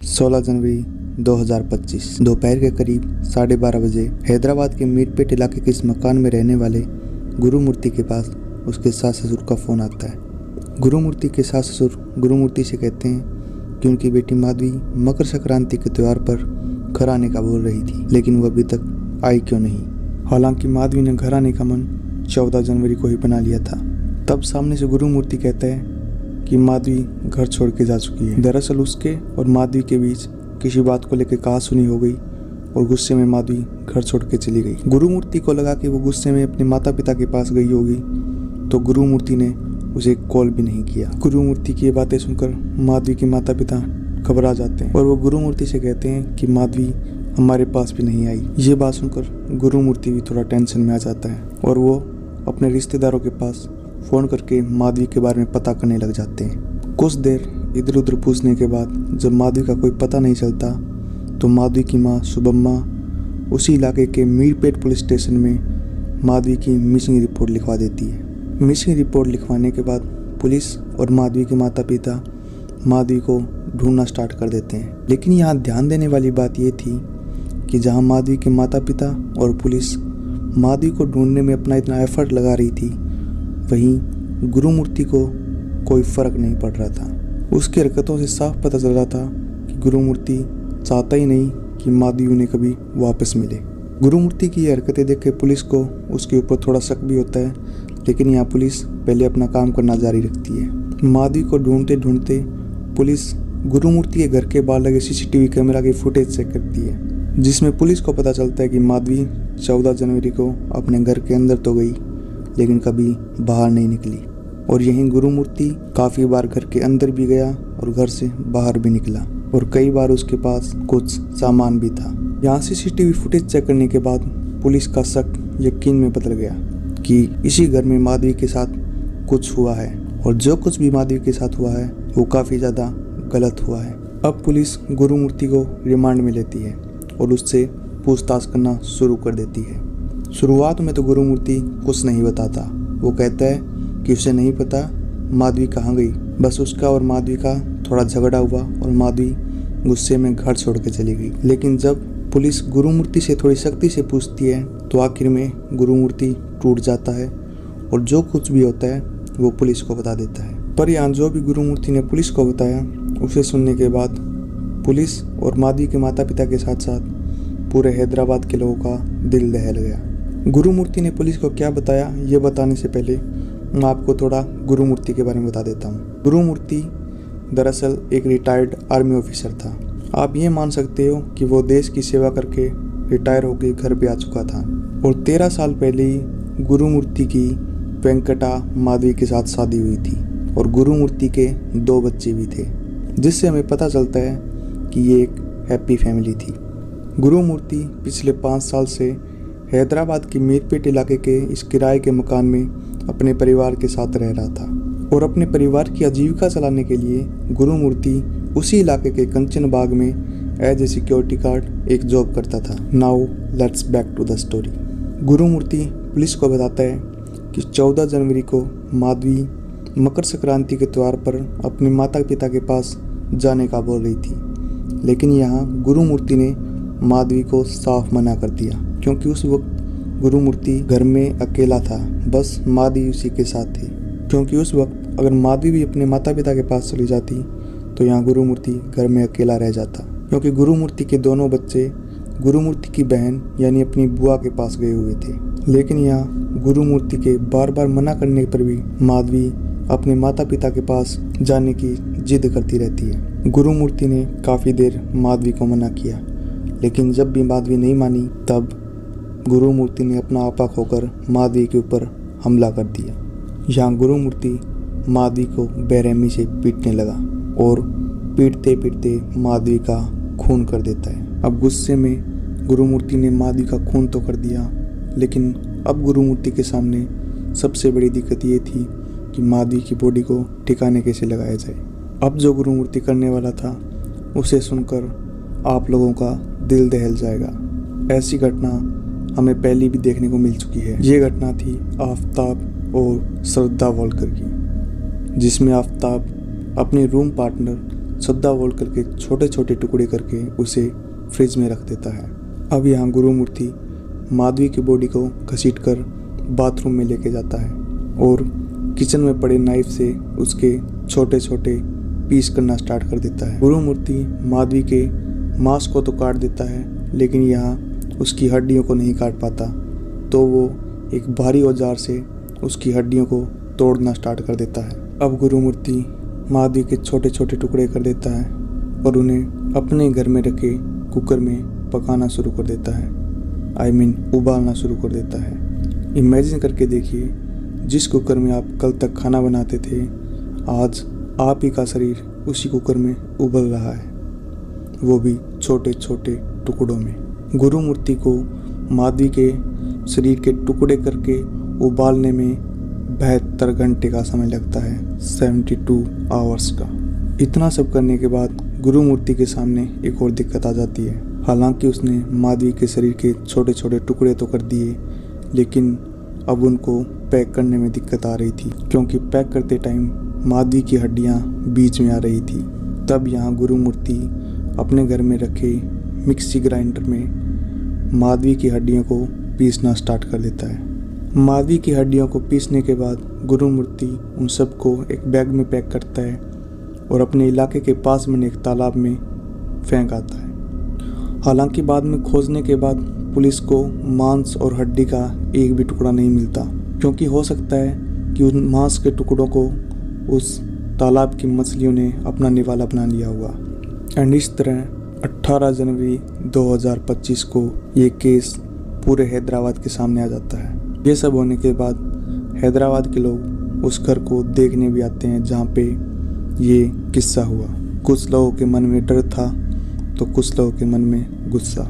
16 जनवरी 2025 दोपहर के करीब 12:30 बजे हैदराबाद के मीरपेट इलाके के इस मकान में रहने वाले गुरुमूर्ति के पास उसके सास ससुर का फ़ोन आता है। गुरुमूर्ति के सास ससुर गुरुमूर्ति से कहते हैं कि उनकी बेटी माधवी मकर संक्रांति के त्यौहार पर घर आने का बोल रही थी, लेकिन वो अभी तक आई क्यों नहीं। हालांकि माधवी ने घर आने का मन 14 जनवरी को ही बना लिया था। तब सामने से गुरुमूर्ति कहता है कि माधवी घर छोड़ के जा चुकी है। दरअसल उसके और माधवी के बीच किसी बात को लेकर कहासुनी हो गई और गुस्से में माधवी घर छोड़ के चली गई। गुरुमूर्ति को लगा कि वो गुस्से में अपने माता पिता के पास गई होगी, तो गुरुमूर्ति ने उसे कॉल भी नहीं किया। गुरुमूर्ति की ये बातें सुनकर माधवी के माता पिता घबरा जाते हैं और वो गुरुमूर्ति से कहते हैं कि माधवी हमारे पास भी नहीं आई। ये बात सुनकर गुरुमूर्ति भी थोड़ा टेंशन में आ जाता है और वो अपने रिश्तेदारों के पास फ़ोन करके माधवी के बारे में पता करने लग जाते हैं। कुछ देर इधर उधर पूछने के बाद जब माधवी का कोई पता नहीं चलता तो माधवी की माँ सुबम्मा उसी इलाके के मीरपेट पुलिस स्टेशन में माधवी की मिसिंग रिपोर्ट लिखवा देती है। मिसिंग रिपोर्ट लिखवाने के बाद पुलिस और माधवी के माता पिता माधवी को ढूंढना स्टार्ट कर देते हैं। लेकिन यहाँ ध्यान देने वाली बात ये थी कि जहाँ माधवी के माता पिता और पुलिस माधवी को ढूंढने में अपना इतना एफर्ट लगा रही थी, वहीं गुरुमूर्ति को कोई फ़र्क नहीं पड़ रहा था। उसकी हरकतों से साफ पता चल रहा था कि गुरुमूर्ति चाहता ही नहीं कि माधवी उन्हें कभी वापस मिले। गुरुमूर्ति की ये हरकतें देख के पुलिस को उसके ऊपर थोड़ा शक भी होता है, लेकिन यहाँ पुलिस पहले अपना काम करना जारी रखती है। माधवी को ढूंढते ढूंढते पुलिस गुरुमूर्ति के घर के बाहर लगे CCTV कैमरा की फुटेज चेक करती है, जिसमें पुलिस को पता चलता है कि माधवी 14 जनवरी को अपने घर के अंदर तो गई, लेकिन कभी बाहर नहीं निकली। और यहीं गुरुमूर्ति काफ़ी बार घर के अंदर भी गया और घर से बाहर भी निकला और कई बार उसके पास कुछ सामान भी था। यहाँ CCTV फुटेज चेक करने के बाद पुलिस का शक यकीन में बदल गया कि इसी घर में माधवी के साथ कुछ हुआ है और जो कुछ भी माधवी के साथ हुआ है वो काफ़ी ज़्यादा गलत हुआ है। अब पुलिस गुरुमूर्ति को रिमांड में लेती है और उससे पूछताछ करना शुरू कर देती है। शुरुआत में तो गुरुमूर्ति कुछ नहीं बताता। वो कहता है कि उसे नहीं पता माधवी कहाँ गई, बस उसका और माधवी का थोड़ा झगड़ा हुआ और माधवी गुस्से में घर छोड़ के चली गई। लेकिन जब पुलिस गुरुमूर्ति से थोड़ी सख्ती से पूछती है तो आखिर में गुरुमूर्ति टूट जाता है और जो कुछ भी होता है वो पुलिस को बता देता है। पर यहाँ जो भी गुरुमूर्ति ने पुलिस को बताया उसे सुनने के बाद पुलिस और माधवी के माता पिता के साथ साथ पूरे हैदराबाद के लोगों का दिल दहल गया। गुरुमूर्ति ने पुलिस को क्या बताया ये बताने से पहले मैं आपको थोड़ा गुरुमूर्ति के बारे में बता देता हूँ। गुरुमूर्ति दरअसल एक रिटायर्ड आर्मी ऑफिसर था। आप ये मान सकते हो कि वो देश की सेवा करके रिटायर होकर घर पे आ चुका था और 13 साल पहले ही गुरुमूर्ति की वेंकटा माधवी के साथ शादी हुई थी और गुरुमूर्ति के 2 बच्चे भी थे, जिससे हमें पता चलता है कि ये एक हैप्पी फैमिली थी। गुरुमूर्ति पिछले 5 साल से हैदराबाद के मीरपेट इलाके के इस किराए के मकान में अपने परिवार के साथ रह रहा था और अपने परिवार की आजीविका चलाने के लिए गुरुमूर्ति उसी इलाके के कंचन बाग में एज ए सिक्योरिटी गार्ड एक जॉब करता था। Now let's back to the story. Gurumurthy police को बताता है कि 14 जनवरी को माधवी मकर संक्रांति के त्यौहार पर अपने माता पिता के पास जाने का बोल रही थी, लेकिन यहाँ गुरुमूर्ति ने माधवी को साफ मना कर दिया क्योंकि उस वक्त गुरुमूर्ति घर में अकेला था, बस माधवी उसी के साथ थी। क्योंकि उस वक्त अगर माधवी भी अपने माता पिता के पास चली जाती तो यहाँ गुरुमूर्ति घर में अकेला रह जाता, क्योंकि गुरुमूर्ति के दोनों बच्चे गुरुमूर्ति की बहन यानी अपनी बुआ के पास गए हुए थे। लेकिन यहाँ गुरुमूर्ति के बार बार मना करने पर भी माधवी अपने माता पिता के पास जाने की जिद करती रहती है। गुरुमूर्ति ने काफ़ी देर माधवी को मना किया, लेकिन जब भी माधवी नहीं मानी तब गुरुमूर्ति ने अपना आपा खोकर माधवी के ऊपर हमला कर दिया। यहाँ गुरुमूर्ति माधवी को बेरहमी से पीटने लगा और पीटते पीटते माधवी का खून कर देता है। अब गुस्से में गुरुमूर्ति ने माधवी का खून तो कर दिया, लेकिन अब गुरुमूर्ति के सामने सबसे बड़ी दिक्कत ये थी कि माधवी की बॉडी को ठिकाने कैसे लगाया जाए। अब जो गुरुमूर्ति करने वाला था उसे सुनकर आप लोगों का दिल दहल जाएगा। ऐसी घटना हमें पहले भी देखने को मिल चुकी है। ये घटना थी आफ्ताब और श्रद्धा वोलकर की, जिसमें आफ्ताब अपने रूम पार्टनर सोडा घोल करके छोटे छोटे टुकड़े करके उसे फ्रिज में रख देता है। अब यहाँ गुरुमूर्ति माधवी की बॉडी को घसीट कर बाथरूम में लेके जाता है और किचन में पड़े नाइफ से उसके छोटे छोटे पीस करना स्टार्ट कर देता है। गुरुमूर्ति माधवी के मांस को तो काट देता है, लेकिन यहाँ उसकी हड्डियों को नहीं काट पाता, तो वो एक भारी औजार से उसकी हड्डियों को तोड़ना स्टार्ट कर देता है। अब गुरुमूर्ति माधवी के छोटे छोटे टुकड़े कर देता है और उन्हें अपने घर में रखे कुकर में पकाना शुरू कर देता है, उबालना शुरू कर देता है। इमेजिन करके देखिए, जिस कुकर में आप कल तक खाना बनाते थे, आज आप ही का शरीर उसी कुकर में उबल रहा है, वो भी छोटे छोटे टुकड़ों में। गुरुमूर्ति को माधवी के शरीर के टुकड़े करके उबालने में 72 घंटे का समय लगता है, 72 आवर्स का। इतना सब करने के बाद गुरुमूर्ति के सामने एक और दिक्कत आ जाती है। हालांकि उसने माधवी के शरीर के छोटे छोटे टुकड़े तो कर दिए, लेकिन अब उनको पैक करने में दिक्कत आ रही थी, क्योंकि पैक करते टाइम माधवी की हड्डियां बीच में आ रही थी। तब यहाँ गुरुमूर्ति अपने घर में रखे मिक्सी ग्राइंडर में माधवी की हड्डियों को पीसना स्टार्ट कर देता है। माधवी की हड्डियों को पीसने के बाद गुरुमूर्ति उन सबको एक बैग में पैक करता है और अपने इलाके के पास बने एक तालाब में फेंक आता है। हालांकि बाद में खोजने के बाद पुलिस को मांस और हड्डी का एक भी टुकड़ा नहीं मिलता, क्योंकि हो सकता है कि उन मांस के टुकड़ों को उस तालाब की मछलियों ने अपना निवाला बना लिया हुआ। एंड इस तरह 18 जनवरी 2025 को ये केस पूरे हैदराबाद के सामने आ जाता है। ये सब होने के बाद हैदराबाद के लोग उस घर को देखने भी आते हैं जहाँ पे ये किस्सा हुआ। कुछ लोगों के मन में डर था तो कुछ लोगों के मन में गुस्सा।